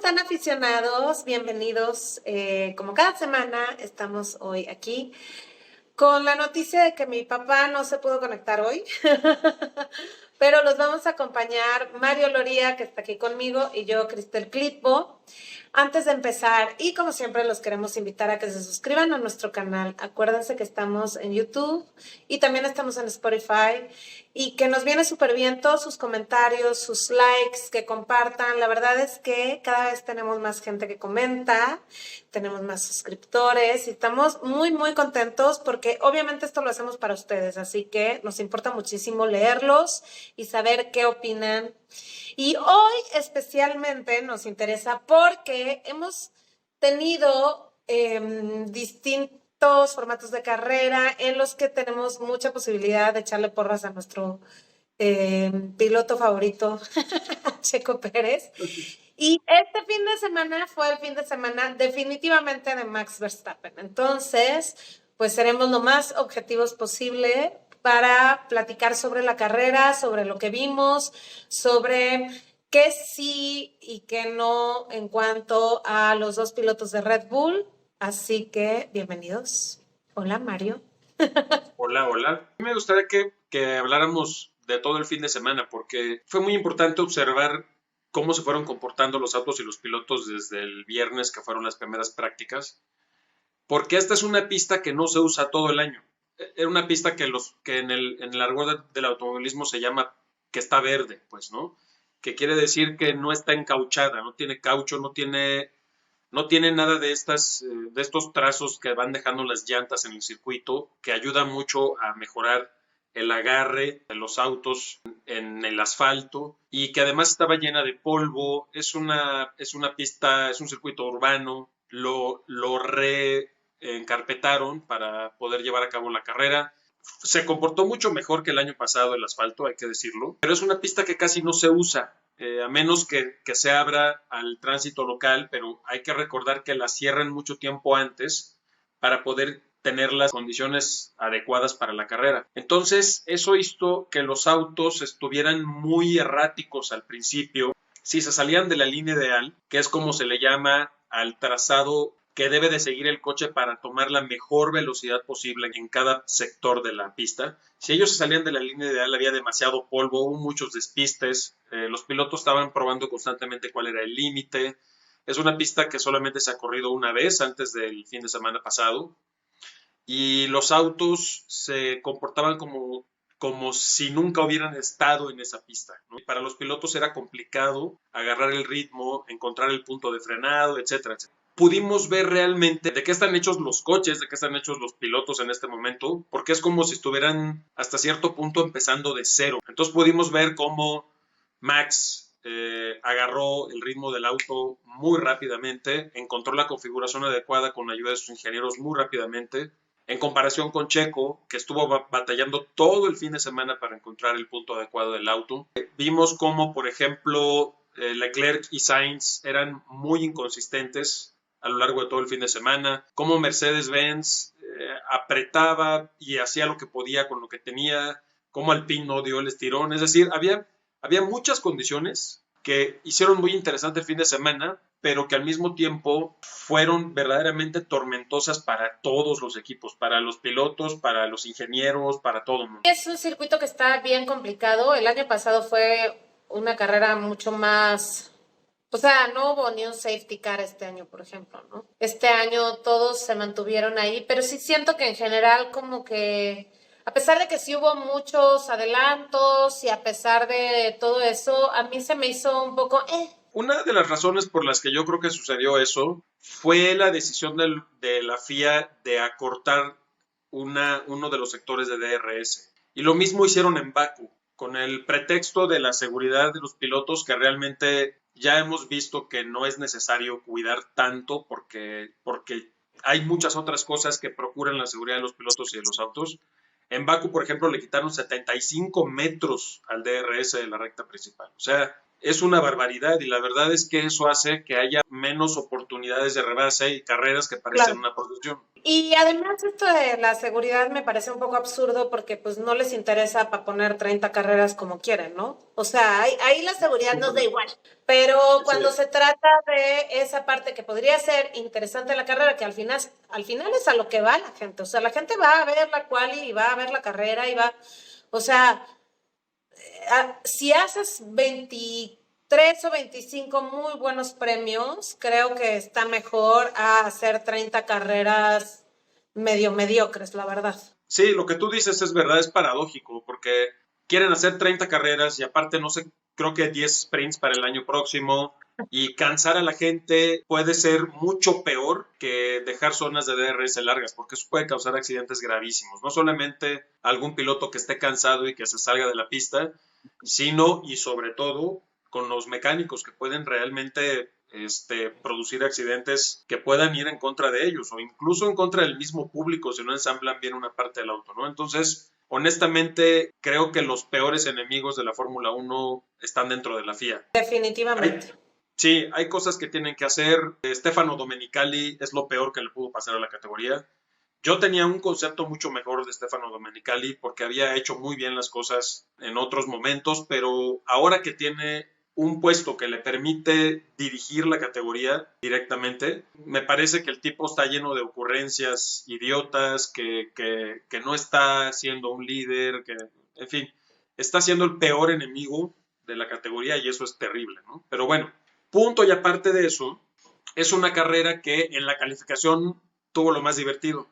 están, aficionados? Bienvenidos. Como cada semana, estamos hoy aquí con la noticia de que mi papá no se pudo conectar hoy, pero los vamos a acompañar Mario Loría, que está aquí conmigo, y yo, Cristel Clitbo. Antes de empezar, y como siempre, los queremos invitar a que se suscriban a nuestro canal. Acuérdense que estamos en YouTube y también estamos en Spotify, y que nos viene súper bien todos sus comentarios, sus likes, que compartan. La verdad es que cada vez tenemos más gente que comenta, tenemos más suscriptores y estamos muy, muy contentos porque obviamente esto lo hacemos para ustedes, así que nos importa muchísimo leerlos y saber qué opinan. Y hoy especialmente nos interesa porque hemos tenido distintos formatos de carrera en los que tenemos mucha posibilidad de echarle porras a nuestro piloto favorito, Checo Pérez. Y este fin de semana fue el fin de semana definitivamente de Max Verstappen. Entonces, pues seremos lo más objetivos posible para platicar sobre la carrera, sobre lo que vimos, sobre qué sí y qué no en cuanto a los dos pilotos de Red Bull. Así que, bienvenidos. Hola, Mario. Hola, hola. Me gustaría que habláramos de todo el fin de semana porque fue muy importante observar cómo se fueron comportando los autos y los pilotos desde el viernes, que fueron las primeras prácticas, porque esta es una pista que no se usa todo el año. Era una pista que en el argot del automovilismo se llama que está verde, pues, ¿no? Que quiere decir que no está encauchada, no tiene caucho, no tiene nada de estos trazos que van dejando las llantas en el circuito, que ayuda mucho a mejorar el agarre de los autos en el asfalto, y que además estaba llena de polvo. Es una pista, es un circuito urbano. Lo reencarpetaron para poder llevar a cabo la carrera. Se comportó mucho mejor que el año pasado el asfalto, hay que decirlo, pero es una pista que casi no se usa, a menos que se abra al tránsito local, pero hay que recordar que la cierran mucho tiempo antes para poder tener las condiciones adecuadas para la carrera. Entonces, eso hizo que los autos estuvieran muy erráticos al principio. Si se salían de la línea ideal, que es como se le llama al trazado que debe de seguir el coche para tomar la mejor velocidad posible en cada sector de la pista. Si ellos se salían de la línea ideal, había demasiado polvo, hubo muchos despistes, los pilotos estaban probando constantemente cuál era el límite. Es una pista que solamente se ha corrido una vez antes del fin de semana pasado, y los autos se comportaban como si nunca hubieran estado en esa pista, ¿no? Para los pilotos era complicado agarrar el ritmo, encontrar el punto de frenado, etcétera, etcétera. Pudimos ver realmente de qué están hechos los coches, de qué están hechos los pilotos en este momento, porque es como si estuvieran hasta cierto punto empezando de cero. Entonces pudimos ver cómo Max agarró el ritmo del auto muy rápidamente, encontró la configuración adecuada con la ayuda de sus ingenieros muy rápidamente, en comparación con Checo, que estuvo batallando todo el fin de semana para encontrar el punto adecuado del auto. Vimos cómo, por ejemplo, Leclerc y Sainz eran muy inconsistentes a lo largo de todo el fin de semana, cómo Mercedes-Benz apretaba y hacía lo que podía con lo que tenía, cómo Alpine no dio el estirón. Es decir, había muchas condiciones que hicieron muy interesante el fin de semana, pero que al mismo tiempo fueron verdaderamente tormentosas para todos los equipos, para los pilotos, para los ingenieros, para todo el mundo. Es un circuito que está bien complicado. El año pasado fue una carrera mucho más... O sea, no hubo ni un safety car este año, por ejemplo, ¿no? Este año todos se mantuvieron ahí, pero sí siento que en general como que, a pesar de que sí hubo muchos adelantos y a pesar de todo eso, a mí se me hizo un poco... Una de las razones por las que yo creo que sucedió eso fue la decisión de la FIA de acortar uno de los sectores de DRS. Y lo mismo hicieron en Baku, con el pretexto de la seguridad de los pilotos, que realmente ya hemos visto que no es necesario cuidar tanto porque hay muchas otras cosas que procuran la seguridad de los pilotos y de los autos. En Baku, por ejemplo, le quitaron 75 metros al DRS de la recta principal. O sea, es una barbaridad y la verdad es que eso hace que haya menos oportunidades de rebase y carreras que parecen Claro. una procesión. Y además esto de la seguridad me parece un poco absurdo porque pues no les interesa para poner 30 carreras como quieren, ¿no? O sea, ahí la seguridad nos da igual. Pero Sí. cuando se trata de esa parte que podría ser interesante la carrera, que al final es a lo que va la gente. O sea, la gente va a ver la quali y va a ver la carrera y va, o sea, si haces 23 o 25 muy buenos premios, creo que está mejor a hacer 30 carreras medio mediocres, la verdad. Sí, lo que tú dices es verdad, es paradójico, porque quieren hacer 30 carreras y aparte no sé, creo que 10 sprints para el año próximo y cansar a la gente puede ser mucho peor que dejar zonas de DRS largas, porque eso puede causar accidentes gravísimos. No solamente algún piloto que esté cansado y que se salga de la pista, sino y sobre todo con los mecánicos que pueden realmente producir accidentes que puedan ir en contra de ellos o incluso en contra del mismo público si no ensamblan bien una parte del auto, ¿no? Entonces, honestamente, creo que los peores enemigos de la Fórmula 1 están dentro de la FIA. Definitivamente. Sí, hay cosas que tienen que hacer. Stefano Domenicali es lo peor que le pudo pasar a la categoría. Yo tenía un concepto mucho mejor de Stefano Domenicali porque había hecho muy bien las cosas en otros momentos, pero ahora que tiene un puesto que le permite dirigir la categoría directamente, me parece que el tipo está lleno de ocurrencias idiotas, que no está siendo un líder, que, en fin, está siendo el peor enemigo de la categoría y eso es terrible, ¿no? Pero bueno, punto y aparte de eso, es una carrera que en la calificación tuvo lo más divertido.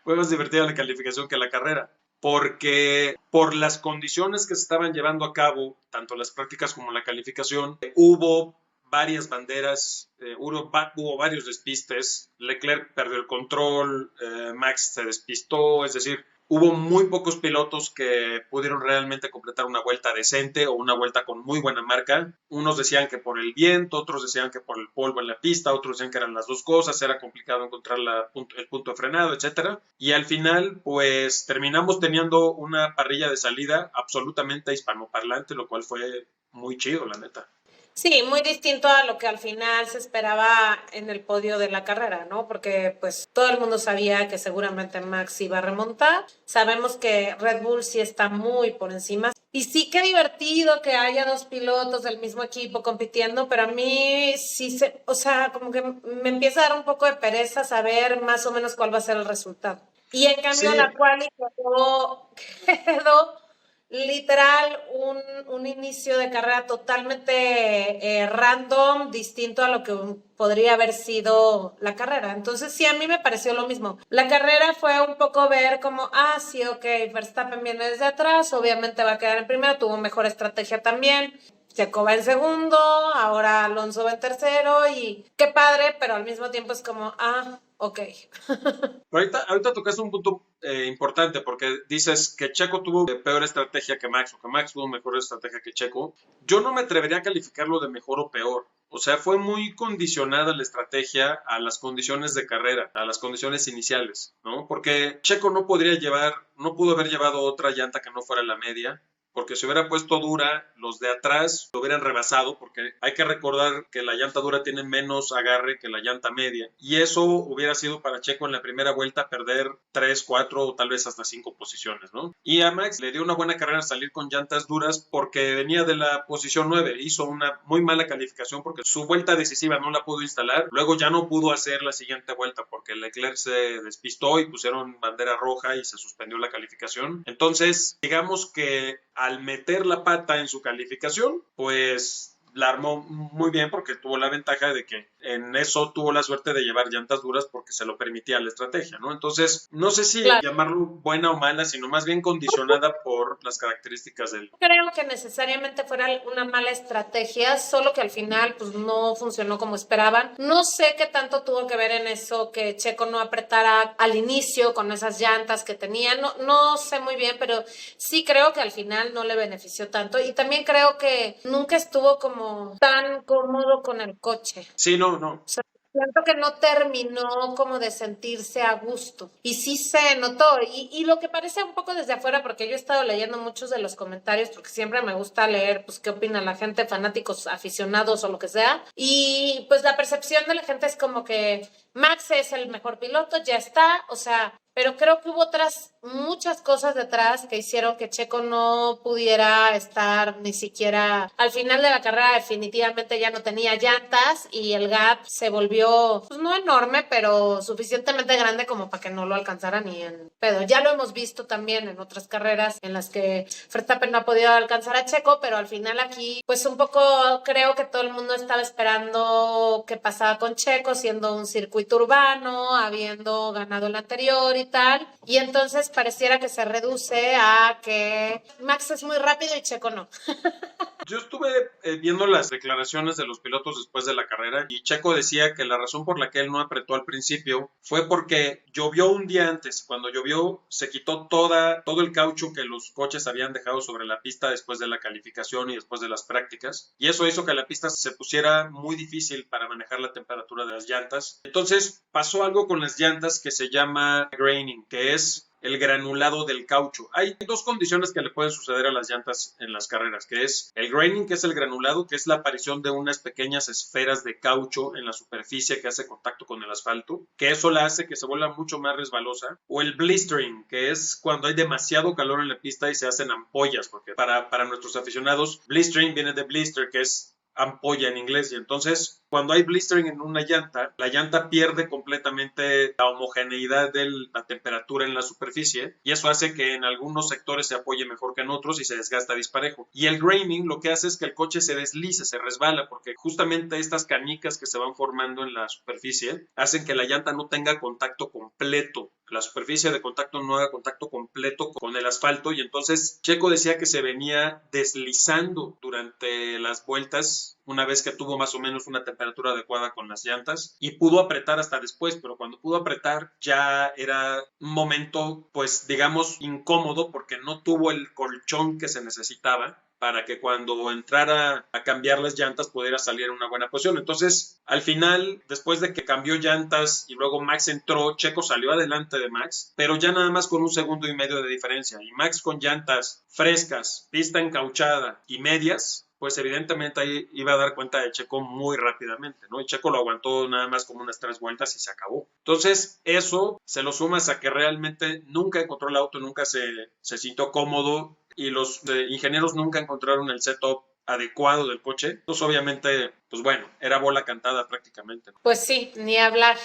Fue más divertida la calificación que la carrera, porque por las condiciones que se estaban llevando a cabo, tanto las prácticas como la calificación, hubo varias banderas, hubo varios despistes, Leclerc perdió el control, Max se despistó, es decir, hubo muy pocos pilotos que pudieron realmente completar una vuelta decente o una vuelta con muy buena marca. Unos decían que por el viento, otros decían que por el polvo en la pista, otros decían que eran las dos cosas, era complicado encontrar el punto de frenado, etcétera. Y al final, pues terminamos teniendo una parrilla de salida absolutamente hispanoparlante, lo cual fue muy chido, la neta. Sí, muy distinto a lo que al final se esperaba en el podio de la carrera, ¿no? Porque pues todo el mundo sabía que seguramente Max iba a remontar. Sabemos que Red Bull sí está muy por encima. Y sí, qué divertido que haya dos pilotos del mismo equipo compitiendo, pero a mí sí o sea, como que me empieza a dar un poco de pereza saber más o menos cuál va a ser el resultado. Y en cambio Sí, la quali quedó literal un inicio de carrera totalmente random, distinto a lo que podría haber sido la carrera. Entonces sí, a mí me pareció lo mismo. La carrera fue un poco ver como, sí, ok, Verstappen viene desde atrás, obviamente va a quedar en primero, tuvo mejor estrategia también. Checo va en segundo, ahora Alonso va en tercero y qué padre, pero al mismo tiempo es como, ok. ahorita tocaste un punto importante porque dices que Checo tuvo peor estrategia que Max o que Max tuvo mejor estrategia que Checo. Yo no me atrevería a calificarlo de mejor o peor. O sea, fue muy condicionada la estrategia a las condiciones de carrera, a las condiciones iniciales, ¿no? Porque Checo no pudo haber llevado otra llanta que no fuera la media, porque si hubiera puesto dura, los de atrás lo hubieran rebasado, porque hay que recordar que la llanta dura tiene menos agarre que la llanta media, y eso hubiera sido para Checo en la primera vuelta perder 3, 4 o tal vez hasta 5 posiciones, ¿no? Y a Max le dio una buena carrera salir con llantas duras porque venía de la posición 9, hizo una muy mala calificación porque su vuelta decisiva no la pudo instalar, luego ya no pudo hacer la siguiente vuelta porque Leclerc se despistó y pusieron bandera roja y se suspendió la calificación. Entonces, digamos que al meter la pata en su calificación, pues la armó muy bien porque tuvo la ventaja de que en eso tuvo la suerte de llevar llantas duras porque se lo permitía la estrategia, ¿no? Entonces, no sé si Claro. llamarlo buena o mala, sino más bien condicionada por las características del... Creo que necesariamente fuera una mala estrategia, solo que al final pues no funcionó como esperaban. No sé qué tanto tuvo que ver en eso que Checo no apretara al inicio con esas llantas que tenía. No sé muy bien, pero sí creo que al final no le benefició tanto. Y también creo que nunca estuvo como tan cómodo con el coche. Sí, no, no. Siento que no terminó como de sentirse a gusto. Y sí se notó. Y lo que parece un poco desde afuera, porque yo he estado leyendo muchos de los comentarios, porque siempre me gusta leer, pues, qué opina la gente, fanáticos, aficionados o lo que sea. Y pues la percepción de la gente es como que Max es el mejor piloto, ya está. O sea, pero creo que hubo otras muchas cosas detrás que hicieron que Checo no pudiera estar ni siquiera al final de la carrera. Definitivamente ya no tenía llantas y el gap se volvió, pues no enorme, pero suficientemente grande como para que no lo alcanzara ni en pedo. Ya lo hemos visto también en otras carreras en las que Verstappen no ha podido alcanzar a Checo, pero al final aquí, pues un poco creo que todo el mundo estaba esperando qué pasaba con Checo, siendo un circuito urbano, habiendo ganado el anterior y tal, y entonces pareciera que se reduce a que Max es muy rápido y Checo no. Yo estuve viendo las declaraciones de los pilotos después de la carrera y Checo decía que la razón por la que él no apretó al principio fue porque llovió un día antes. Cuando llovió se quitó todo el caucho que los coches habían dejado sobre la pista después de la calificación y después de las prácticas. Y eso hizo que la pista se pusiera muy difícil para manejar la temperatura de las llantas. Entonces pasó algo con las llantas que se llama graining, que es el granulado del caucho. Hay dos condiciones que le pueden suceder a las llantas en las carreras, que es el graining, que es el granulado, que es la aparición de unas pequeñas esferas de caucho en la superficie que hace contacto con el asfalto, que eso la hace que se vuelva mucho más resbalosa, o el blistering, que es cuando hay demasiado calor en la pista y se hacen ampollas, porque para nuestros aficionados, blistering viene de blister, que es ampolla en inglés, y entonces cuando hay blistering en una llanta, la llanta pierde completamente la homogeneidad de la temperatura en la superficie y eso hace que en algunos sectores se apoye mejor que en otros y se desgasta disparejo. Y el graining lo que hace es que el coche se deslice, se resbala, porque justamente estas canicas que se van formando en la superficie hacen que la llanta no tenga contacto completo, la superficie de contacto no haga contacto completo con el asfalto, y entonces Checo decía que se venía deslizando durante las vueltas una vez que tuvo más o menos una temperatura adecuada con las llantas y pudo apretar hasta después, pero cuando pudo apretar ya era un momento, pues digamos, incómodo porque no tuvo el colchón que se necesitaba para que cuando entrara a cambiar las llantas pudiera salir en una buena posición. Entonces, al final, después de que cambió llantas y luego Max entró, Checo salió adelante de Max, pero ya nada más con 1,5 segundos de diferencia. Y Max con llantas frescas, pista encauchada y medias, pues evidentemente ahí iba a dar cuenta de Checo muy rápidamente, ¿no? Y Checo lo aguantó nada más como unas 3 vueltas y se acabó. Entonces, eso se lo sumas a que realmente nunca encontró el auto, nunca se sintió cómodo y los ingenieros nunca encontraron el setup adecuado del coche. Entonces, obviamente, pues bueno, era bola cantada prácticamente, ¿no? Pues sí, ni hablar.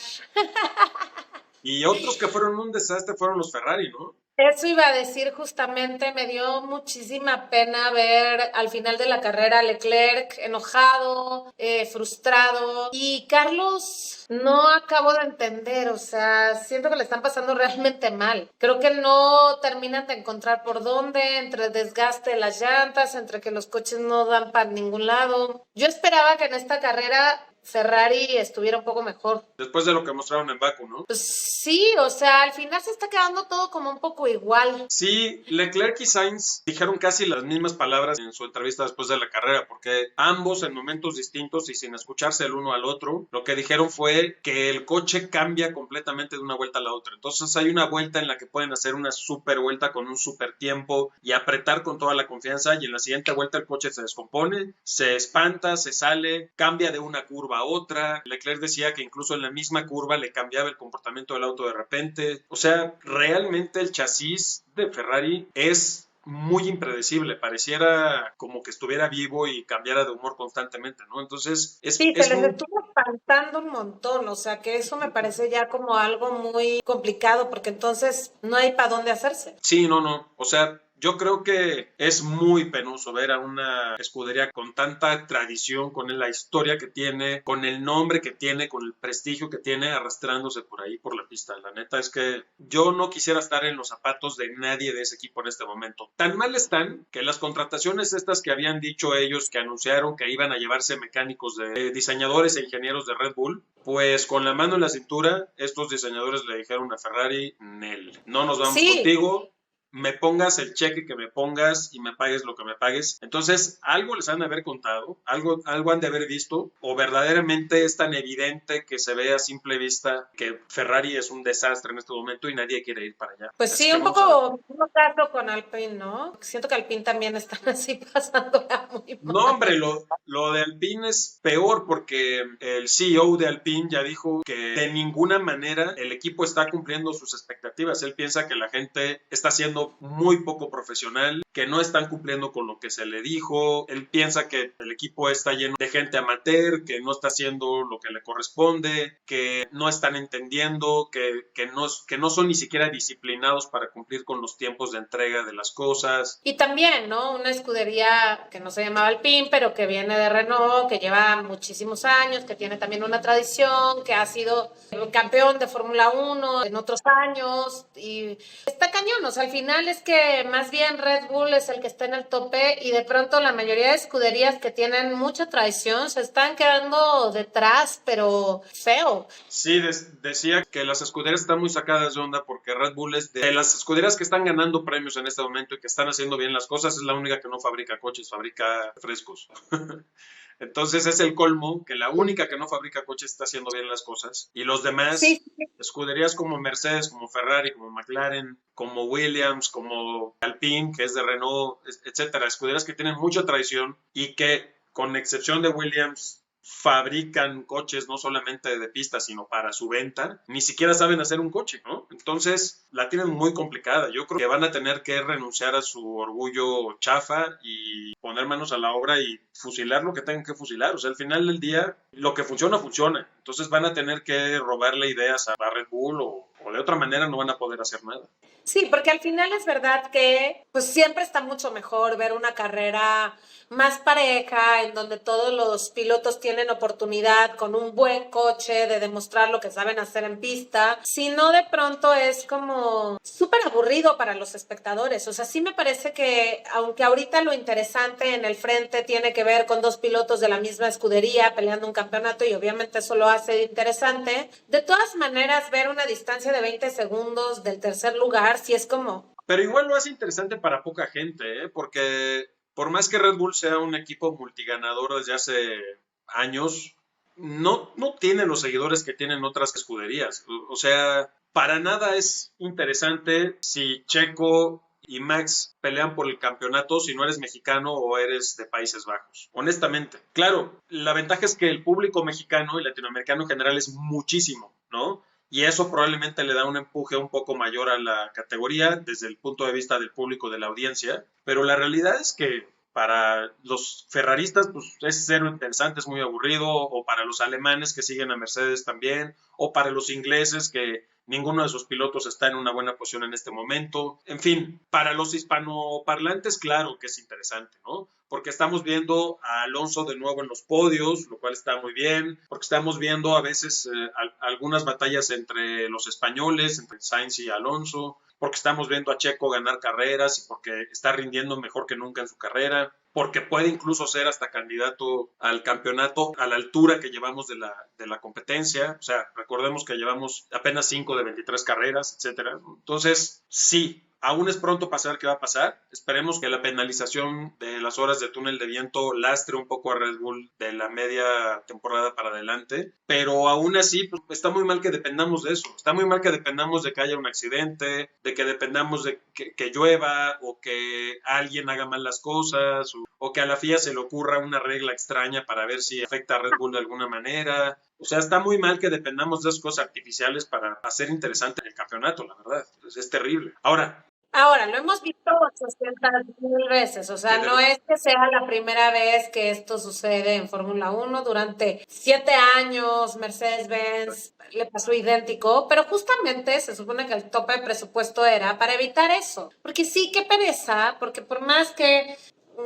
Y otros que fueron un desastre fueron los Ferrari, ¿no? Eso iba a decir justamente, me dio muchísima pena ver al final de la carrera a Leclerc enojado, frustrado, y Carlos no acabo de entender, o sea, siento que le están pasando realmente mal. Creo que no terminan de encontrar por dónde, entre el desgaste de las llantas, entre que los coches no dan para ningún lado. Yo esperaba que en esta carrera Ferrari estuviera un poco mejor. Después de lo que mostraron en Baku, ¿no? Pues sí, o sea, al final se está quedando todo como un poco igual. Sí, Leclerc y Sainz dijeron casi las mismas palabras en su entrevista después de la carrera, porque ambos en momentos distintos y sin escucharse el uno al otro, lo que dijeron fue que el coche cambia completamente de una vuelta a la otra. Entonces hay una vuelta en la que pueden hacer una super vuelta con un super tiempo y apretar con toda la confianza, y en la siguiente vuelta el coche se descompone, se espanta, se sale, cambia de una curva a otra. Leclerc decía que incluso en la misma curva le cambiaba el comportamiento del auto de repente. O sea, realmente el chasis de Ferrari es muy impredecible, pareciera como que estuviera vivo y cambiara de humor constantemente, ¿no? Entonces, Sí, se les estuvo espantando un montón, o sea que eso me parece ya como algo muy complicado porque entonces no hay para dónde hacerse. Sí, no, o sea, yo creo que es muy penoso ver a una escudería con tanta tradición, con la historia que tiene, con el nombre que tiene, con el prestigio que tiene, arrastrándose por ahí por la pista. La neta es que yo no quisiera estar en los zapatos de nadie de ese equipo en este momento. Tan mal están que las contrataciones estas que habían dicho ellos, que anunciaron que iban a llevarse mecánicos de diseñadores e ingenieros de Red Bull, pues con la mano en la cintura, estos diseñadores le dijeron a Ferrari, Nel, no nos vamos Sí, contigo. me pongas el cheque que me pongas y me pagues lo que me pagues. Entonces, algo les han de haber contado, algo han de haber visto, o verdaderamente es tan evidente que se ve a simple vista que Ferrari es un desastre en este momento y nadie quiere ir para allá. Pues Así sí, que un vamos a ver. poco un caso con Alpine, ¿no? Siento que Alpine también está así pasándola muy No, mal. hombre, lo de Alpine es peor porque el CEO de Alpine ya dijo que de ninguna manera el equipo está cumpliendo sus expectativas. Él piensa que la gente está siendo muy poco profesional, que no están cumpliendo con lo que se le dijo. Él piensa que el equipo está lleno de gente amateur, que no está haciendo lo que le corresponde, que no están entendiendo, que no son ni siquiera disciplinados para cumplir con los tiempos de entrega de las cosas. Y también, ¿no? Una escudería que no se llamaba Alpine, pero que viene de Renault, que lleva muchísimos años, que tiene también una tradición, que ha sido campeón de Fórmula 1 en otros años. Y está cañón, o sea, al final es que más bien Red Bull es el que está en el tope y de pronto la mayoría de escuderías que tienen mucha tradición se están quedando detrás, pero feo. Sí, decía que las escuderías están muy sacadas de onda porque Red Bull es de las escuderías que están ganando premios en este momento y que están haciendo bien las cosas, es la única que no fabrica coches, fabrica frescos. Entonces es el colmo que la única que no fabrica coches está haciendo bien las cosas y los demás, Sí, escuderías como Mercedes, como Ferrari, como McLaren, como Williams, como Alpine, que es de Renault, etcétera, escuderías que tienen mucha tradición y que con excepción de Williams fabrican coches no solamente de pista, sino para su venta, ni siquiera saben hacer un coche, ¿no? Entonces la tienen muy complicada. Yo creo que van a tener que renunciar a su orgullo chafa y poner manos a la obra y fusilar lo que tengan que fusilar. O sea, al final del día, lo que funciona, funciona. Entonces van a tener que robarle ideas a Red Bull o de otra manera no van a poder hacer nada. sí, porque al final es verdad que pues siempre está mucho mejor ver una carrera más pareja, en donde todos los pilotos tienen oportunidad con un buen coche de demostrar lo que saben hacer en pista. Si no, de pronto es como súper aburrido para los espectadores. O sea, sí me parece que, aunque ahorita lo interesante en el frente tiene que ver con dos pilotos de la misma escudería peleando un campeonato y obviamente eso lo hace interesante, de todas maneras ver una distancia de 20 segundos del tercer lugar, sí es como... Pero igual lo hace interesante para poca gente, ¿eh? Porque por más que Red Bull sea un equipo multiganador desde hace años, no tiene los seguidores que tienen otras escuderías. O sea, para nada es interesante si Checo y Max pelean por el campeonato si no eres mexicano o eres de Países Bajos. Honestamente. Claro, la ventaja es que el público mexicano y latinoamericano en general es muchísimo, ¿no? Y eso probablemente le da un empuje un poco mayor a la categoría desde el punto de vista del público, de la audiencia, pero la realidad es que para los ferraristas pues es cero interesante, es muy aburrido, o para los alemanes que siguen a Mercedes también, o para los ingleses que ninguno de sus pilotos está en una buena posición en este momento. En fin, para los hispanoparlantes, claro que es interesante, ¿no? Porque estamos viendo a Alonso de nuevo en los podios, lo cual está muy bien, porque estamos viendo a veces algunas batallas entre los españoles, entre Sainz y Alonso, porque estamos viendo a Checo ganar carreras y porque está rindiendo mejor que nunca en su carrera, porque puede incluso ser hasta candidato al campeonato a la altura que llevamos de la competencia. O sea, recordemos que llevamos apenas 5 de 23 carreras, etcétera. Entonces, sí, aún es pronto para saber qué va a pasar. Esperemos que la penalización de las horas de túnel de viento lastre un poco a Red Bull de la media temporada para adelante. Pero aún así, pues, está muy mal que dependamos de eso. Está muy mal que dependamos de que haya un accidente, de que dependamos de que llueva o que alguien haga mal las cosas o que a la FIA se le ocurra una regla extraña para ver si afecta a Red Bull de alguna manera. O sea, está muy mal que dependamos de esas cosas artificiales para hacer interesante el campeonato, la verdad. Es terrible. Ahora, lo hemos visto 800,000 veces, o sea, no es que sea la primera vez que esto sucede en Fórmula 1. Durante 7 años, Mercedes-Benz le pasó idéntico, pero justamente se supone que el tope de presupuesto era para evitar eso. Porque sí, qué pereza, porque por más que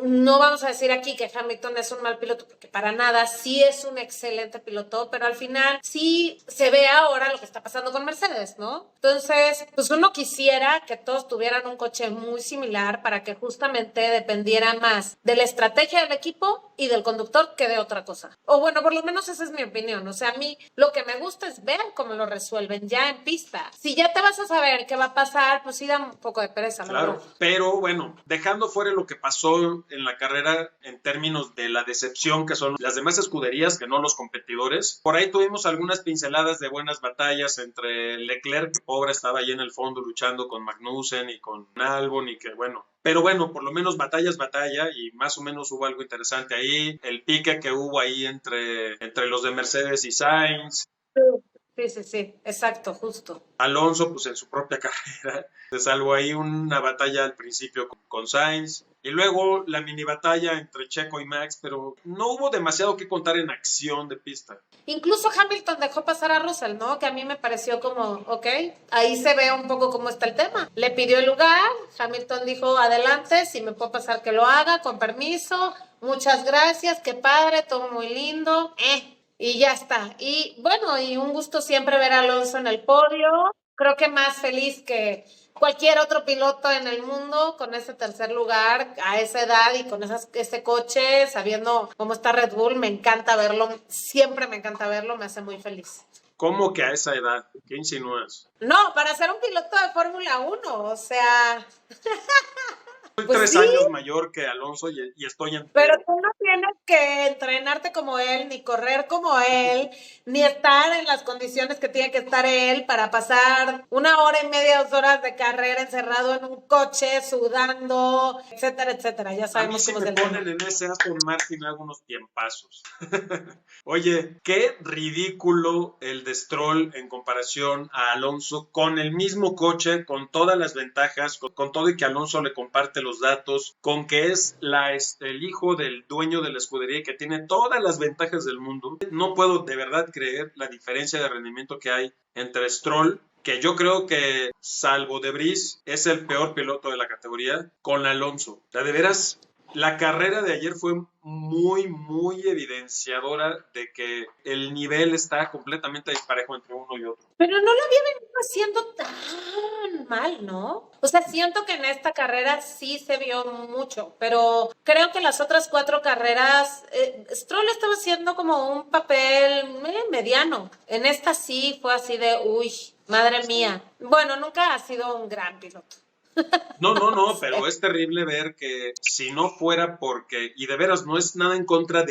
no vamos a decir aquí que Hamilton es un mal piloto, porque para nada, sí es un excelente piloto, pero al final sí se ve ahora lo que está pasando con Mercedes, ¿no? Entonces, pues uno quisiera que todos tuvieran un coche muy similar para que justamente dependiera más de la estrategia del equipo y del conductor que de otra cosa. O bueno, por lo menos esa es mi opinión. O sea, a mí lo que me gusta es ver cómo lo resuelven ya en pista. Si ya te vas a saber qué va a pasar, pues sí da un poco de pereza, la Claro, verdad. pero bueno, dejando fuera lo que pasó en la carrera en términos de la decepción que son las demás escuderías, que no los competidores, por ahí tuvimos algunas pinceladas de buenas batallas entre Leclerc, que pobre estaba ahí en el fondo luchando con Magnussen y con Albon y que bueno, pero bueno, por lo menos batalla es batalla y más o menos hubo algo interesante ahí, el pique que hubo ahí entre los de Mercedes y Sainz. Sí, sí, sí, exacto, justo. Alonso, pues en su propia carrera, se salvó ahí una batalla al principio con Sainz, y luego la mini batalla entre Checo y Max, pero no hubo demasiado que contar en acción de pista. Incluso Hamilton dejó pasar a Russell, ¿no? Que a mí me pareció como, ok, ahí se ve un poco cómo está el tema. Le pidió el lugar, Hamilton dijo, adelante, si me puedo pasar que lo haga, con permiso, muchas gracias, qué padre, todo muy lindo, y ya está. Y bueno, y un gusto siempre ver a Alonso en el podio, creo que más feliz que cualquier otro piloto en el mundo con ese tercer lugar a esa edad y con ese coche, sabiendo cómo está Red Bull, me encanta verlo, siempre me encanta verlo, me hace muy feliz. ¿Cómo que a esa edad? ¿Qué insinúas? No, para ser un piloto de Fórmula 1, o sea, Soy pues tres sí, años mayor que Alonso y estoy pero entero. tú no tienes que entrenarte como él, ni correr como él, ni estar en las condiciones que tiene que estar él para pasar 1 hora y media, 2 horas de carrera encerrado en un coche, sudando, etcétera, etcétera. Ya A mí sabemos si cómo es me el tema. ponen en ese Aston Martin hago unos tiempazos. Oye, qué ridículo el de Stroll en comparación a Alonso con el mismo coche, con todas las ventajas, con todo y que Alonso le comparte los datos, con que es el hijo del dueño de la escudería y que tiene todas las ventajas del mundo. No puedo de verdad creer la diferencia de rendimiento que hay entre Stroll, que yo creo que salvo De Vries es el peor piloto de la categoría, con Alonso. O sea, de veras, la carrera de ayer fue muy, muy evidenciadora de que el nivel está completamente disparejo entre uno y otro. Pero no lo había venido haciendo tan mal, ¿no? O sea, siento que en esta carrera sí se vio mucho, pero creo que las otras 4 carreras, Stroll estaba haciendo como un papel mediano. En esta sí fue así de, uy, madre mía. Bueno, nunca ha sido un gran piloto. No, no, no, Sí. pero es terrible ver que si no fuera porque, y de veras no es nada en contra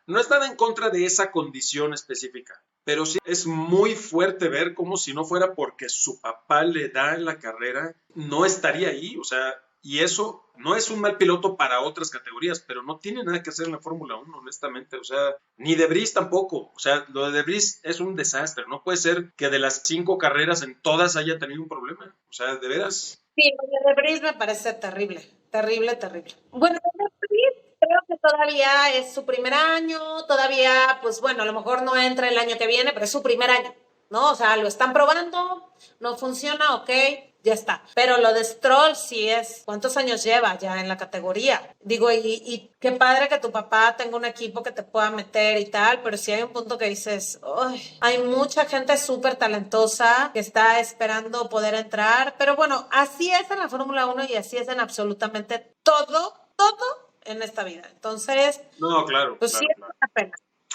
no es nada en contra de esa condición específica, pero sí es muy fuerte ver como si no fuera porque su papá le da en la carrera, no estaría ahí, o sea, y eso no es un mal piloto para otras categorías, pero no tiene nada que hacer en la Fórmula 1, honestamente, o sea, ni De Vries tampoco, o sea, lo de De Vries es un desastre, no puede ser que de las 5 carreras en todas haya tenido un problema, o sea, de veras. Sí, lo de Debris me parece terrible, terrible, terrible. Bueno, Debris creo que todavía es su primer año, todavía, pues bueno, a lo mejor no entra el año que viene, pero es su primer año, ¿no? O sea, lo están probando, no funciona, ok, ya está. Pero lo de Stroll sí es, ¿cuántos años lleva ya en la categoría? Digo, y qué padre que tu papá tenga un equipo que te pueda meter y tal, pero sí hay un punto que dices, "Ay, hay mucha gente súper talentosa que está esperando poder entrar", pero bueno, así es en la Fórmula 1 y así es en absolutamente todo, todo en esta vida. Entonces, No, claro, pues sí claro, es claro. una pena.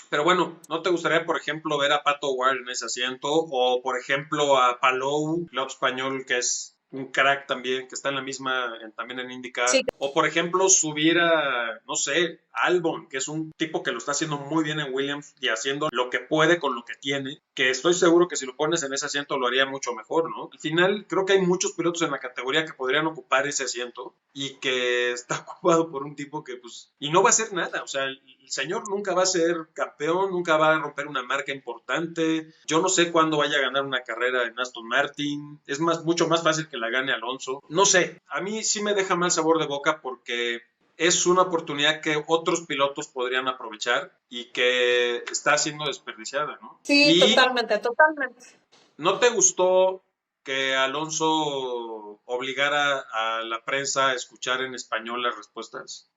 Pero bueno, ¿no te gustaría, por ejemplo, ver a Pato Ward en ese asiento? O, por ejemplo, a Palou, piloto español, que es un crack también, que está en la misma, también en Sí, IndyCar. O, por ejemplo, subir a, no sé, Albon, que es un tipo que lo está haciendo muy bien en Williams y haciendo lo que puede con lo que tiene, que estoy seguro que si lo pones en ese asiento lo haría mucho mejor, ¿no? Al final, creo que hay muchos pilotos en la categoría que podrían ocupar ese asiento y que está ocupado por un tipo que, pues, y no va a hacer nada, o sea, el señor nunca va a ser campeón, nunca va a romper una marca importante. Yo no sé cuándo vaya a ganar una carrera en Aston Martin. Es más, mucho más fácil que la gane Alonso. No sé, a mí sí me deja mal sabor de boca porque es una oportunidad que otros pilotos podrían aprovechar y que está siendo desperdiciada, ¿no? sí, Y totalmente, totalmente. ¿no te gustó que Alonso obligara a la prensa a escuchar en español las respuestas?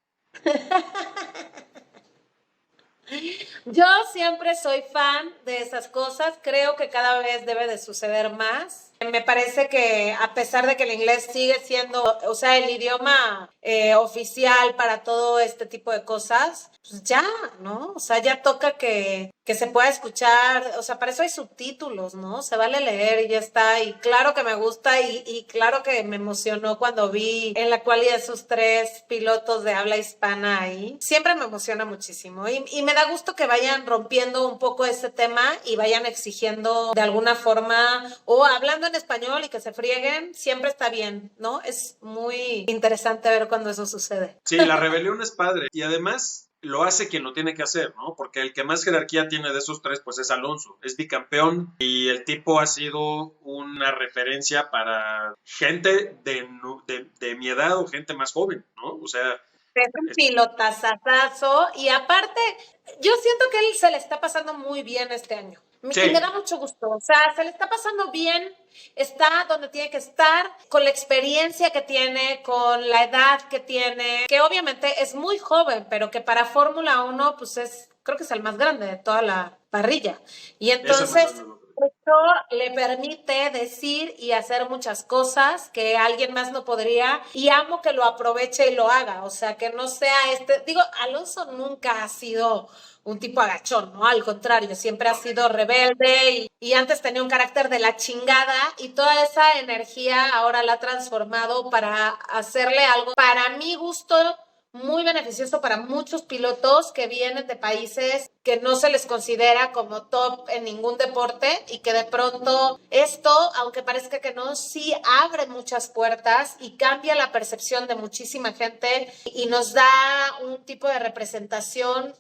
Yo siempre soy fan de esas cosas, creo que cada vez debe de suceder más. Me parece que a pesar de que el inglés sigue siendo, o sea, el idioma oficial para todo este tipo de cosas, pues ya, ¿no? O sea, ya toca que se pueda escuchar, o sea, para eso hay subtítulos, ¿no? Se vale leer y ya está. Y claro que me gusta y claro que me emocionó cuando vi en la cualidad de esos 3 pilotos de habla hispana ahí. Siempre me emociona muchísimo y me da gusto que vayan rompiendo un poco ese tema y vayan exigiendo de alguna forma o hablando en español y que se frieguen, siempre está bien, ¿no? Es muy interesante ver cuando eso sucede. Sí, la rebelión es padre y además lo hace quien lo tiene que hacer, ¿no? Porque el que más jerarquía tiene de esos tres, pues es Alonso, es bicampeón y el tipo ha sido una referencia para gente de mi edad o gente más joven, ¿no? O sea, Es un pilotazazazo y aparte, yo siento que él se le está pasando muy bien este año. Y me sí, da mucho gusto, o sea, se le está pasando bien, está donde tiene que estar, con la experiencia que tiene, con la edad que tiene, que obviamente es muy joven, pero que para Fórmula 1 pues creo que es el más grande de toda la parrilla. Y es el más entonces, grande. esto le permite decir y hacer muchas cosas que alguien más no podría y amo que lo aproveche y lo haga, o sea, que no sea digo, Alonso nunca ha sido un tipo agachón, ¿no? Al contrario, siempre ha No, sido rebelde y antes tenía un carácter de la chingada y toda esa energía ahora la ha transformado para hacerle algo, para mi gusto, muy beneficioso para muchos pilotos que vienen de países que no se les considera como top en ningún deporte y que de pronto esto, aunque parezca que no, sí abre muchas puertas y cambia la percepción de muchísima gente y nos da un tipo de representación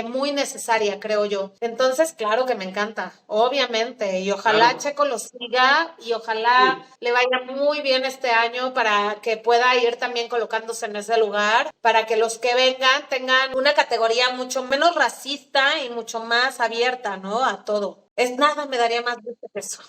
muy necesaria, creo yo. Entonces, claro que me encanta, obviamente, y ojalá claro, Checo lo siga y ojalá sí. le vaya muy bien este año para que pueda ir también colocándose en ese lugar, para que los que vengan tengan una categoría mucho menos racista y mucho más abierta, ¿no? A todo. Es nada, me daría más gusto que eso.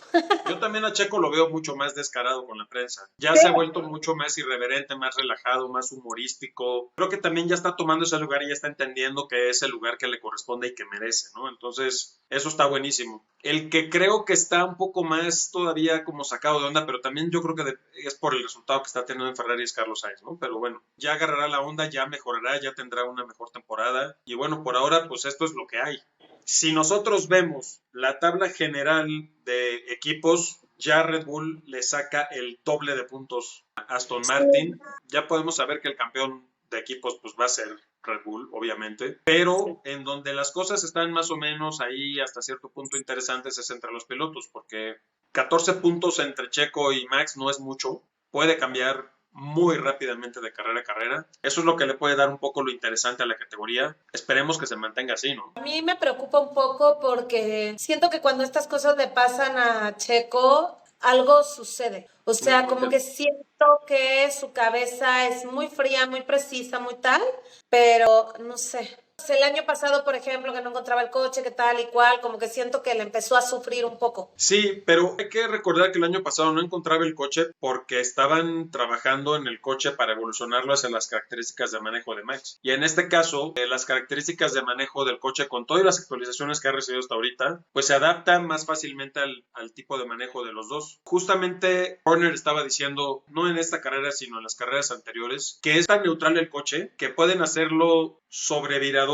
Yo también a Checo lo veo mucho más descarado con la prensa. Ya se ha vuelto mucho más irreverente, más relajado, más humorístico. Creo que también ya está tomando ese lugar y ya está entendiendo que es el lugar que le corresponde y que merece, ¿no? Entonces, eso está buenísimo. El que creo que está un poco más todavía como sacado de onda, pero también yo creo que es por el resultado que está teniendo en Ferrari es Carlos Sainz, ¿no? Pero bueno, ya agarrará la onda, ya mejorará, ya tendrá una mejor temporada. Y bueno, por ahora, pues esto es lo que hay. Si nosotros vemos la tabla general de equipos, ya Red Bull le saca el doble de puntos a Aston Martin. Ya podemos saber que el campeón de equipos pues va a ser Red Bull, obviamente, pero en donde las cosas están más o menos ahí hasta cierto punto interesantes es entre los pilotos, porque 14 puntos entre Checo y Max no es mucho, puede cambiar muy rápidamente de carrera a carrera. Eso es lo que le puede dar un poco lo interesante a la categoría. Esperemos que se mantenga así, ¿no? A mí me preocupa un poco porque siento que cuando estas cosas le pasan a Checo, algo sucede. O sea, como que siento que su cabeza es muy fría, muy precisa, muy tal, pero no sé. El año pasado, por ejemplo, que no encontraba el coche, que tal y cual, como que siento que le empezó a sufrir un poco. Sí, pero hay que recordar que el año pasado no encontraba el coche porque estaban trabajando en el coche para evolucionarlo hacia las características de manejo de Max. Y en este caso, las características de manejo del coche con todas las actualizaciones que ha recibido hasta ahorita, pues se adapta más fácilmente al tipo de manejo de los dos. Justamente Horner estaba diciendo, no en esta carrera, sino en las carreras anteriores, que es tan neutral el coche que pueden hacerlo sobrevirador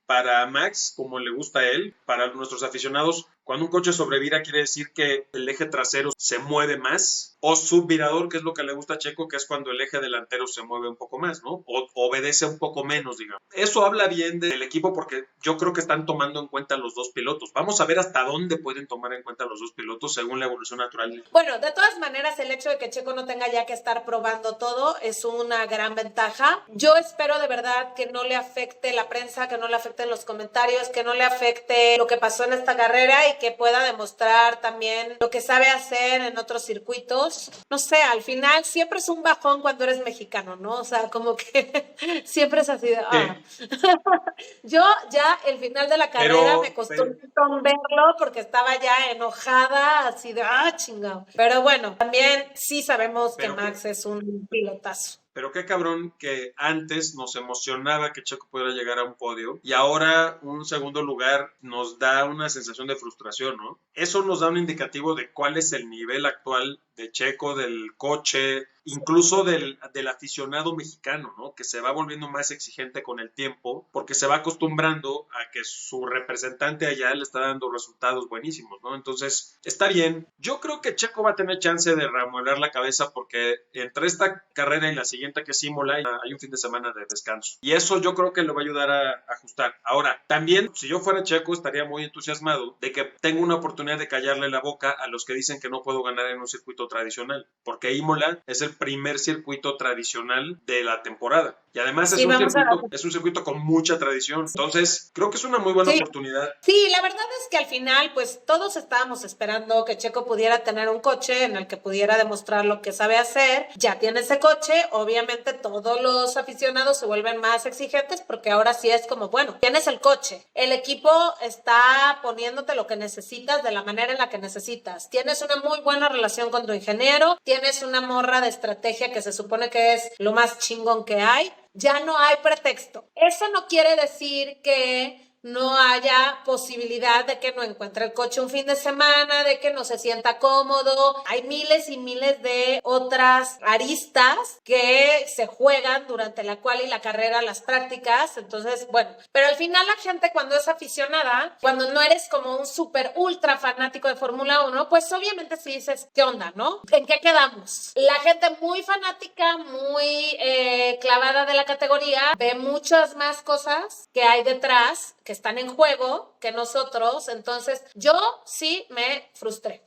para Max, como le gusta a él, para nuestros aficionados. Cuando un coche sobrevira quiere decir que el eje trasero se mueve más, o subvirador, que es lo que le gusta a Checo, que es cuando el eje delantero se mueve un poco más, ¿no? O obedece un poco menos, digamos. Eso habla bien del equipo porque yo creo que están tomando en cuenta los dos pilotos. Vamos a ver hasta dónde pueden tomar en cuenta los dos pilotos según la evolución natural. Bueno, de todas maneras, el hecho de que Checo no tenga ya que estar probando todo es una gran ventaja. Yo espero de verdad que no le afecte la prensa, que no le afecten los comentarios, que no le afecte lo que pasó en esta carrera y que pueda demostrar también lo que sabe hacer en otros circuitos. No sé, al final siempre es un bajón cuando eres mexicano, ¿no? O sea, como que siempre es así de... Sí, Yo ya el final de la carrera me costó un montón verlo porque estaba ya enojada, así de, chingado. Pero bueno, también sí sabemos que pero, Max es un pilotazo. pero qué cabrón que antes nos emocionaba que Checo pudiera llegar a un podio y ahora un segundo lugar nos da una sensación de frustración, ¿no? Eso nos da un indicativo de cuál es el nivel actual de Checo, del coche, incluso del aficionado mexicano, ¿no? Que se va volviendo más exigente con el tiempo porque se va acostumbrando a que su representante allá le está dando resultados buenísimos, ¿no? Entonces, está bien. Yo creo que Checo va a tener chance de remodelar la cabeza porque entre esta carrera y la siguiente que es Imola hay un fin de semana de descanso. Y eso yo creo que le va a ayudar a ajustar. Ahora, también, si yo fuera Checo, estaría muy entusiasmado de que tengo una oportunidad de callarle la boca a los que dicen que no puedo ganar en un circuito tradicional, porque Imola es el primer circuito tradicional de la temporada. Y además Sí, vamos a... es un circuito con mucha tradición. Entonces, creo que es una muy buena Sí. oportunidad. Sí, la verdad es que al final, pues todos estábamos esperando que Checo pudiera tener un coche en el que pudiera demostrar lo que sabe hacer. Ya tiene ese coche, obviamente todos los aficionados se vuelven más exigentes porque ahora sí es como, bueno, tienes el coche, el equipo está poniéndote lo que necesitas de la manera en la que necesitas. Tienes una muy buena relación con tu ingeniero, tienes una morra de estrategia que se supone que es lo más chingón que hay. Ya no hay pretexto. Eso no quiere decir que no haya posibilidad de que no encuentre el coche un fin de semana, de que no se sienta cómodo. Hay miles y miles de otras aristas que se juegan durante la cual y la carrera, las prácticas. Entonces, bueno, pero al final la gente cuando es aficionada, cuando no eres como un súper ultra fanático de Fórmula 1, pues obviamente sí dices, ¿qué onda, no? ¿En qué quedamos? La gente muy fanática, muy clavada de la categoría, ve muchas más cosas que hay detrás, que están en juego, que nosotros. Entonces, yo sí me frustré.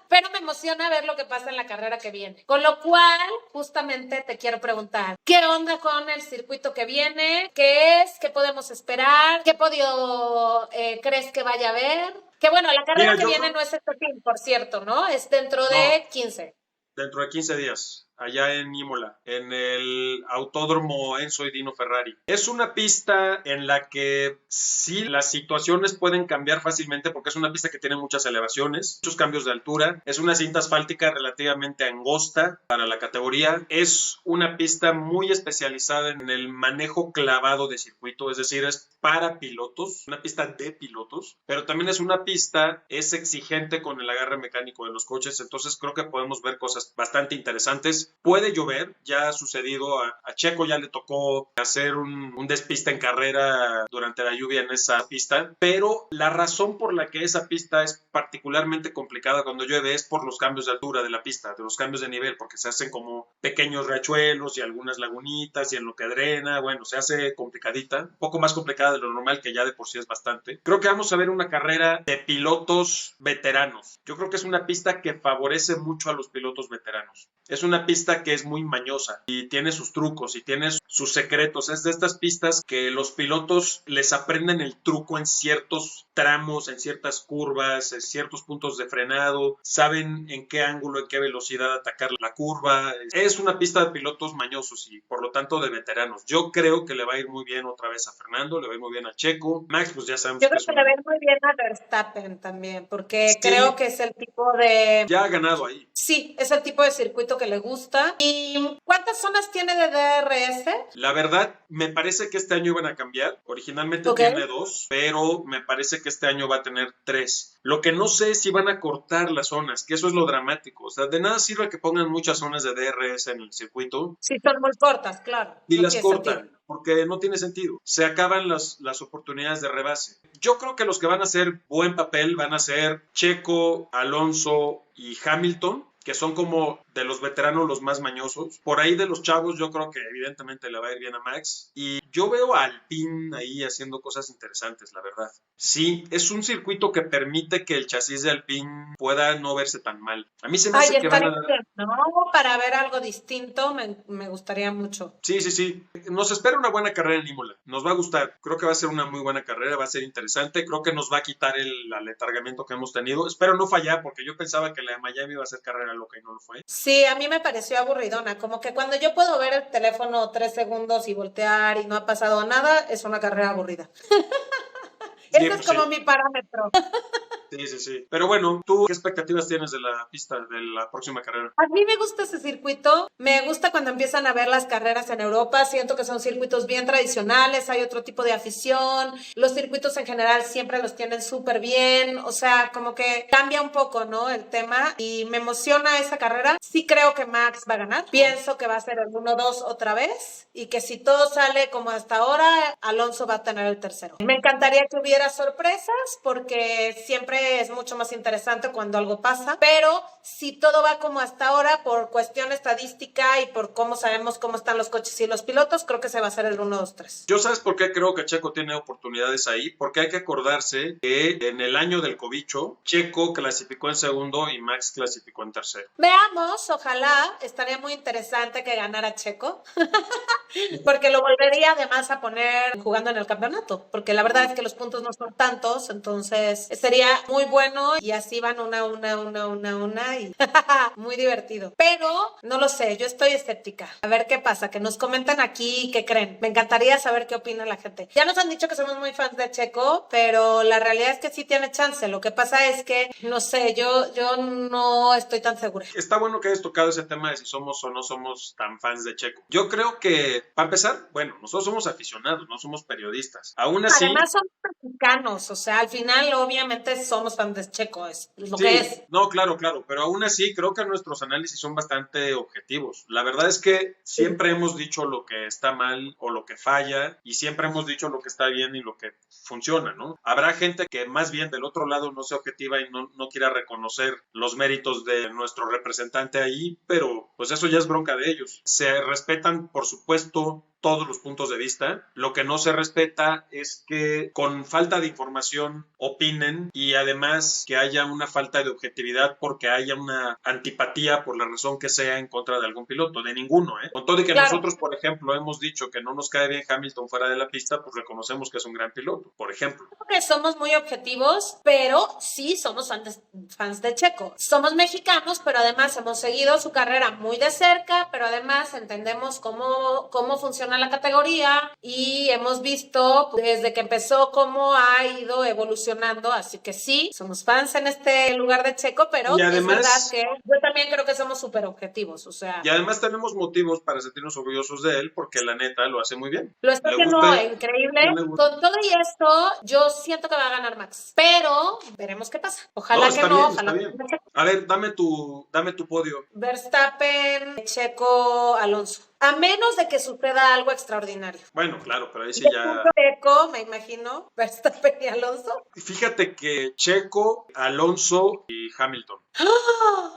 Pero me emociona ver lo que pasa en la carrera que viene. Con lo cual, justamente te quiero preguntar, ¿qué onda con el circuito que viene? ¿Qué es? ¿Qué podemos esperar? ¿Qué podio crees que vaya a haber? Que bueno, la carrera Mira, que viene no es este fin, por cierto, ¿no? Es dentro no, de 15. dentro de 15 días, allá en Imola, en el Autódromo Enzo y Dino Ferrari. Es una pista en la que sí las situaciones pueden cambiar fácilmente porque es una pista que tiene muchas elevaciones, muchos cambios de altura. Es una cinta asfáltica relativamente angosta para la categoría. Es una pista muy especializada en el manejo clavado de circuito, es decir, es para pilotos, una pista de pilotos, pero también es una pista, es exigente con el agarre mecánico de los coches, entonces creo que podemos ver cosas bastante interesantes. Puede llover, ya ha sucedido, a Checo ya le tocó hacer un despiste en carrera durante la lluvia en esa pista, pero la razón por la que esa pista es particularmente complicada cuando llueve es por los cambios de altura de la pista, de los cambios de nivel, porque se hacen como pequeños riachuelos y algunas lagunitas y en lo que drena, bueno, se hace complicadita, un poco más complicada de lo normal que ya de por sí es bastante. Creo que vamos a ver una carrera de pilotos veteranos. Yo creo que es una pista que favorece mucho a los pilotos veteranos. Es una pista que es muy mañosa y tiene sus trucos y tiene sus secretos. Es de estas pistas que los pilotos les aprenden el truco en ciertos tramos, en ciertas curvas, en ciertos puntos de frenado, saben en qué ángulo, en qué velocidad atacar la curva. Es una pista de pilotos mañosos y por lo tanto de veteranos. Yo creo que le va a ir muy bien otra vez a Fernando, le va a ir muy bien a Checo. Max, pues ya sabemos Yo que creo es que le va a ir muy bien a Verstappen también, porque Sí, creo que es el tipo de... ya ha ganado ahí. Sí, es el tipo de circuito que le gusta. ¿Y cuántas zonas tiene de DRS? La verdad, me parece que este año iban a cambiar. Originalmente Ok. tiene 2, pero me parece que este año va a tener 3. Lo que no sé es si van a cortar las zonas, que eso es lo dramático. O sea, de nada sirve que pongan muchas zonas de DRS en el circuito Sí, son muy cortas, claro. y No las tiene sentido. cortan, porque no tiene sentido. Se acaban las oportunidades de rebase. Yo creo que los que van a hacer buen papel van a ser Checo, Alonso y Hamilton, que son como de los veteranos los más mañosos. Por ahí de los chavos yo creo que evidentemente le va a ir bien a Max. Y yo veo a Alpine ahí haciendo cosas interesantes, la verdad. Sí, es un circuito que permite que el chasis de Alpine pueda no verse tan mal. A mí se me Ay, hace que van estaría a... bien, ¿no? Para ver algo distinto me gustaría mucho. Sí, sí, sí. Nos espera una buena carrera en Imola. Nos va a gustar. Creo que va a ser una muy buena carrera, va a ser interesante. Creo que nos va a quitar el aletargamiento que hemos tenido. Espero no fallar, porque yo pensaba que la de Miami iba a ser carrera loca y no lo fue. Sí, a mí me pareció aburridona, como que cuando yo puedo ver el teléfono 3 segundos y voltear y no ha pasado nada, es una carrera aburrida. Sí, Ese es pues como sí. mi parámetro. Sí, sí, sí. Pero bueno, ¿tú qué expectativas tienes de la pista de la próxima carrera? A mí me gusta ese circuito, me gusta cuando empiezan a ver las carreras en Europa, siento que son circuitos bien tradicionales, hay otro tipo de afición, los circuitos en general siempre los tienen súper bien, o sea, como que cambia un poco, ¿no? El tema y me emociona esa carrera. Sí creo que Max va a ganar, pienso que va a ser el 1-2 otra vez y que si todo sale como hasta ahora, Alonso va a tener el tercero. Me encantaría que hubiera sorpresas porque siempre es mucho más interesante cuando algo pasa, pero si todo va como hasta ahora por cuestión estadística y por cómo sabemos cómo están los coches y los pilotos, creo que se va a hacer el 1-2-3. Yo sabes por qué creo que Checo tiene oportunidades ahí, porque hay que acordarse que en el año del cobicho, Checo clasificó en segundo y Max clasificó en tercero. Veamos, ojalá, estaría muy interesante que ganara Checo, porque lo volvería además a poner jugando en el campeonato, porque la verdad es que los puntos no son tantos, entonces sería muy bueno y así van una y muy divertido. Pero no lo sé, yo estoy escéptica. A ver qué pasa, que nos comenten aquí qué creen. Me encantaría saber qué opina la gente. Ya nos han dicho que somos muy fans de Checo, pero la realidad es que sí tiene chance. Lo que pasa es que, no sé, yo no estoy tan segura. Está bueno que hayas tocado ese tema de si somos o no somos tan fans de Checo. Yo creo que, para empezar, bueno, nosotros somos aficionados, no somos periodistas. Aún así... Además somos mexicanos, o sea, al final obviamente somos fans de Checo, es lo Sí, que es. no, claro, claro, pero aún así creo que nuestros análisis son bastante objetivos. La verdad es que siempre hemos dicho lo que está mal o lo que falla y siempre hemos dicho lo que está bien y lo que funciona, ¿no? Habrá gente que más bien del otro lado no sea objetiva y no quiera reconocer los méritos de nuestro representante ahí, pero pues eso ya es bronca de ellos. Se respetan, por supuesto, todos los puntos de vista. Lo que no se respeta es que con falta de información opinen y además que haya una falta de objetividad porque haya una antipatía por la razón que sea en contra de algún piloto, de ninguno, ¿eh? Con todo y que Claro. nosotros, por ejemplo, hemos dicho que no nos cae bien Hamilton fuera de la pista, pues reconocemos que es un gran piloto, por ejemplo. Creo que somos muy objetivos, pero sí somos fans de Checo. Somos mexicanos, pero además hemos seguido su carrera muy de cerca, pero además entendemos cómo funciona la categoría y hemos visto desde que empezó cómo ha ido evolucionando, así que sí, somos fans en este lugar de Checo, pero Y además, es verdad que yo también creo que somos súper objetivos, o sea, y además tenemos motivos para sentirnos orgullosos de él porque la neta lo hace muy bien. lo está Le haciendo guste, increíble. no le guste. Con todo y esto, yo siento que va a ganar Max, pero veremos qué pasa. Ojalá No, que está no, bien, ojalá está que bien. no. A ver, dame tu podio. Verstappen, Checo, Alonso. A menos de que suceda algo extraordinario. Bueno, claro, pero ahí sí De ya... Checo, me imagino, Verstappen y Alonso. Fíjate que Checo, Alonso y Hamilton.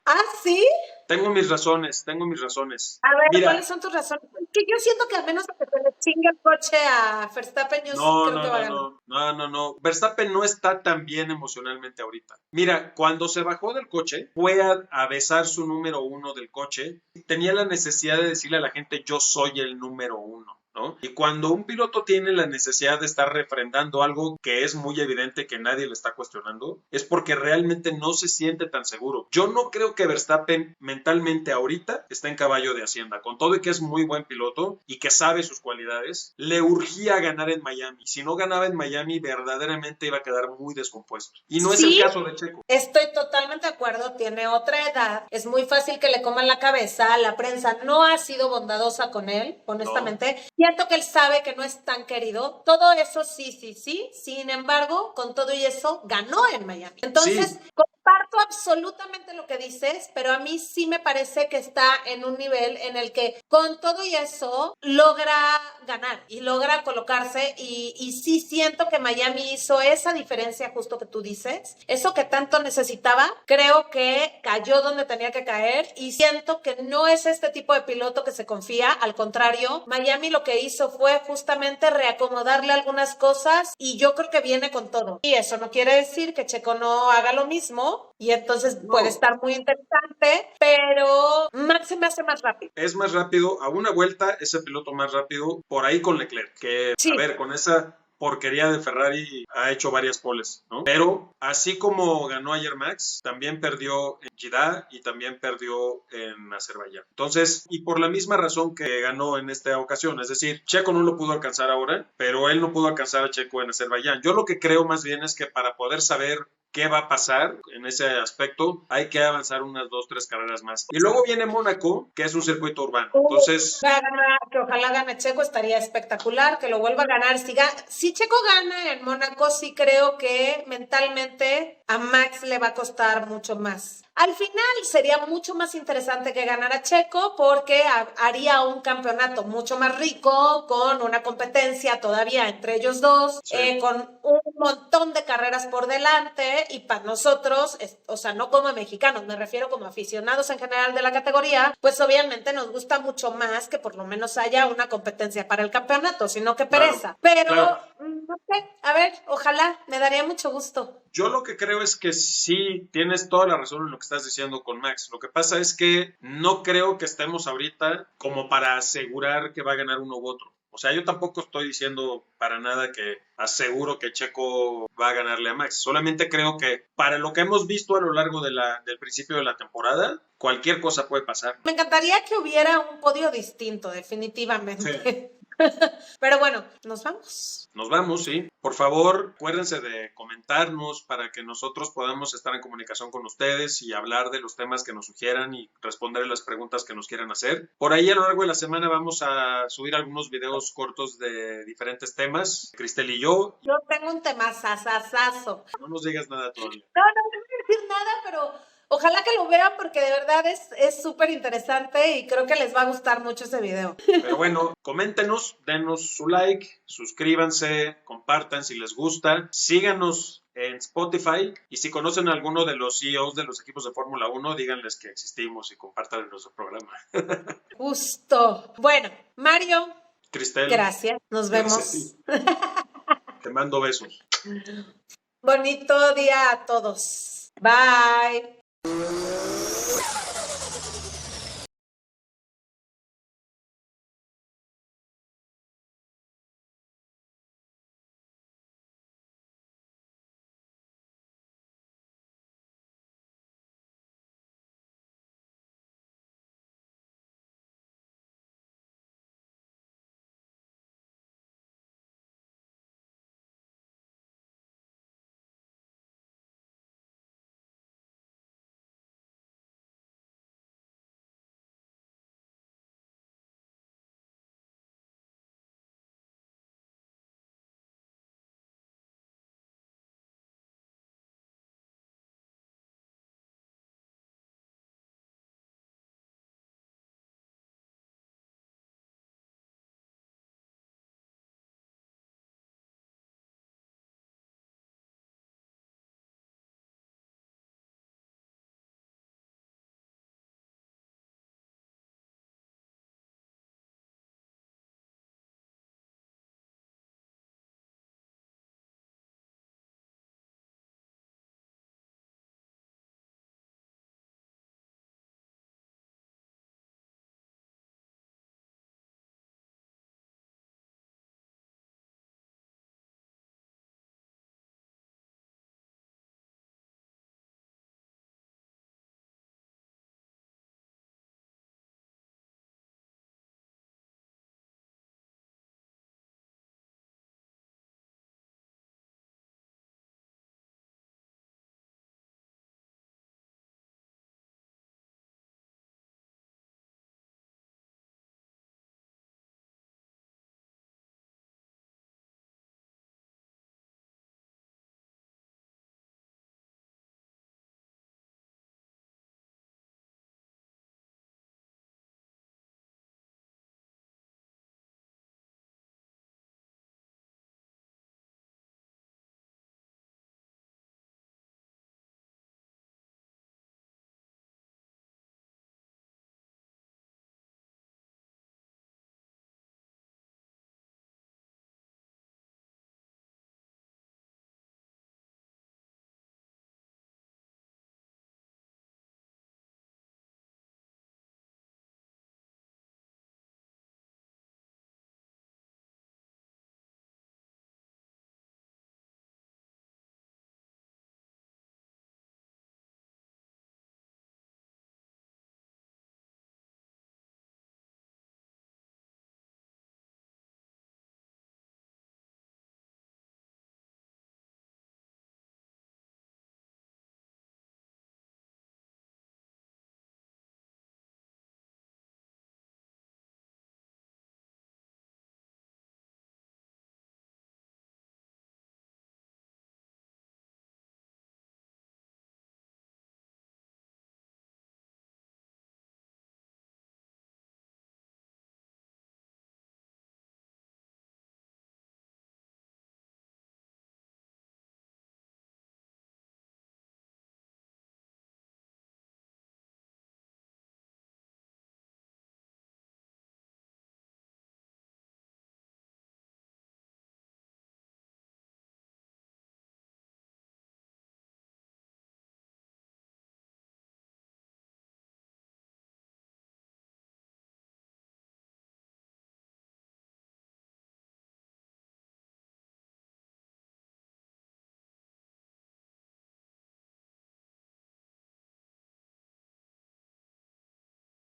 Ah, ¿sí? Tengo mis razones, tengo mis razones. A ver, ¿cuáles Mira, son tus razones? Que yo siento que a menos de que se le chingue el coche a Verstappen, yo sí no, creo no, que va a no, ganar. no, no, no, no. Verstappen no está tan bien emocionalmente ahorita. Mira, cuando se bajó del coche, fue a besar su número uno del coche. Tenía la necesidad de decirle a la gente, yo soy el número uno. ¿No? Y cuando un piloto tiene la necesidad de estar refrendando algo que es muy evidente que nadie le está cuestionando, es porque realmente no se siente tan seguro. Yo no creo que Verstappen mentalmente ahorita está en caballo de Hacienda, con todo y que es muy buen piloto y que sabe sus cualidades, le urgía ganar en Miami. Si no ganaba en Miami, verdaderamente iba a quedar muy descompuesto. Y no es el Sí, caso de Checo. estoy totalmente de acuerdo, tiene otra edad, es muy fácil que le coman la cabeza, la prensa no ha sido bondadosa con él, honestamente. No. Siento que él sabe que no es tan querido, todo eso sí, sin embargo, con todo y eso, ganó en Miami. Entonces, Sí. comparto absolutamente lo que dices, pero a mí sí me parece que está en un nivel en el que con todo y eso logra ganar y logra colocarse y sí siento que Miami hizo esa diferencia justo que tú dices, eso que tanto necesitaba, creo que cayó donde tenía que caer y siento que no es este tipo de piloto que se confía, al contrario, Miami lo que hizo fue justamente reacomodarle algunas cosas y yo creo que viene con todo. Y eso no quiere decir que Checo no haga lo mismo y entonces No. puede estar muy interesante, pero Max se me hace más rápido. Es más rápido, a una vuelta, ese piloto más rápido, por ahí con Leclerc, que, Sí. a ver, con esa porquería de Ferrari ha hecho varias poles, ¿no? Pero así como ganó ayer Max, también perdió en Jeddah y también perdió en Azerbaiyán. Entonces, y por la misma razón que ganó en esta ocasión, es decir, Checo no lo pudo alcanzar ahora, pero él no pudo alcanzar a Checo en Azerbaiyán. Yo lo que creo más bien es que para poder saber qué va a pasar en ese aspecto. Hay que avanzar unas 2, 3 carreras más. Y luego viene Mónaco, que es un circuito urbano. Entonces, Va a ganar, que ojalá gane Checo, estaría espectacular, que lo vuelva a ganar. Si Checo gana en Mónaco, sí creo que mentalmente a Max le va a costar mucho más. Al final sería mucho más interesante que ganara Checo porque haría un campeonato mucho más rico, con una competencia todavía entre ellos dos, sí. con un montón de carreras por delante, y para nosotros, o sea, no como mexicanos, me refiero como aficionados en general de la categoría, pues obviamente nos gusta mucho más que por lo menos haya una competencia para el campeonato, sino que pereza. Claro, Pero, claro. no sé, a ver, ojalá, me daría mucho gusto. Yo lo que creo es que sí tienes toda la razón en lo que estás diciendo con Max. Lo que pasa es que no creo que estemos ahorita como para asegurar que va a ganar uno u otro. O sea, yo tampoco estoy diciendo para nada que aseguro que Checo va a ganarle a Max. Solamente creo que para lo que hemos visto a lo largo del principio de la temporada, cualquier cosa puede pasar. Me encantaría que hubiera un podio distinto, Sí. definitivamente. Pero bueno, nos vamos. Nos vamos, sí. Por favor, acuérdense de comentarnos para que nosotros podamos estar en comunicación con ustedes y hablar de los temas que nos sugieran y responder las preguntas que nos quieran hacer. Por ahí a lo largo de la semana vamos a subir algunos videos cortos de diferentes temas, Cristel y yo. Yo tengo un tema sasasazo. No nos digas nada todavía. No, no voy a decir nada, pero ojalá que lo vean porque de verdad es súper interesante y creo que les va a gustar mucho ese video. Pero bueno, coméntenos, denos su like, suscríbanse, compartan si les gusta, síganos en Spotify y si conocen a alguno de los CEOs de los equipos de Fórmula 1, díganles que existimos y compartan nuestro programa. Justo. Bueno, Mario, Cristel, gracias. Nos gracias. vemos. Te mando besos. Bonito día a todos. Bye.